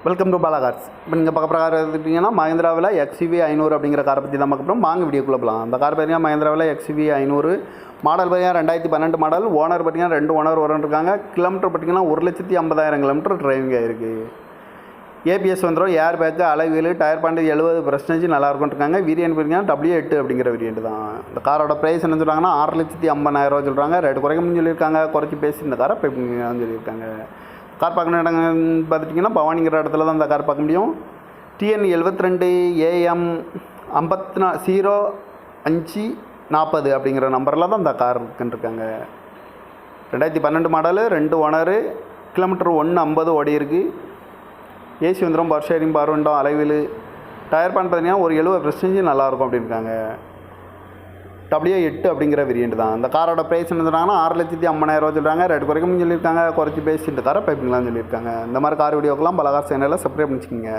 Welcome to Bala cars. இப்போ நீங்கள் பார்க்க கார் எடுத்துக்கிட்டிங்கன்னா மஹிந்திராவில் XUV 500 அப்படிங்கிற காரை பற்றி தான் பார்க்க போகிறோம். வாங்க வீடியோக்குள்ளே போகலாம். அந்த கார் பார்த்தீங்கன்னா மஹிந்திராவில் XUV 500 மாடல் பார்த்தீங்கன்னா 2012 மாடல். ஓனர் பார்த்தீங்கன்னா 2 ஓனர் இருக்காங்க. கிலோமீட்டர் பார்த்தீங்கன்னா 1,50,000 கிலோமீட்டர் டிரைவிங் ஆகிருக்கு. ஏபிஎஸ் வந்துடும், air bag, alloy wheel, tyre point 70% நல்லாயிருக்கும் இருக்காங்க. வேரியன்ட் பார்த்தீங்கன்னா W8 அப்படிங்கிற வேரியன்ட் தான். இந்த காரோட ப்ரைஸ் என்ன சொல்கிறாங்கன்னா 6,50,000 சொல்கிறாங்க. ரேட்டு குறைக்கணும்னு சொல்லியிருக்காங்க. குறைச்சி பேசி இந்த காரை பைப்பிங்கன்னு சொல்லியிருக்காங்க. கார் பார்க்கணும் இடங்க பார்த்துட்டிங்கன்னா பவானிங்கிற இடத்துல தான் இந்த கார் பார்க்க முடியும். TN 72 AM 0540 அப்படிங்கிற நம்பரில் தான் இந்த கார் இருக்குன்ட்ருக்காங்க. 2012 மாடலு, 2 ஓனரு, கிலோமீட்டர் 150 ஓடி இருக்குது. ஏசி வந்துடும், power steering, power window, alloy wheel, tyre point பார்த்தீங்கன்னா ஒரு 70% நல்லாயிருக்கும் அப்படின்ட்டாங்க. W8 அப்படிங்கிற வேரியன்ட் தான். அந்த காரோட ப்ரைஸ் என்ன சொல்கிறாங்கன்னா 6,50,000 சொல்கிறாங்க. ரேட் குறைக்கணும்னு சொல்லியிருக்காங்க. குறைச்சி பேசி இந்த காரை பைப்பிங்களான்னு சொல்லியிருக்காங்க. இந்த மாதிரி கார் வீடியோக்கெல்லாம் பல கார் சேனலில் சப்ஸ்கிரைப் பண்ணிச்சுக்கோங்க.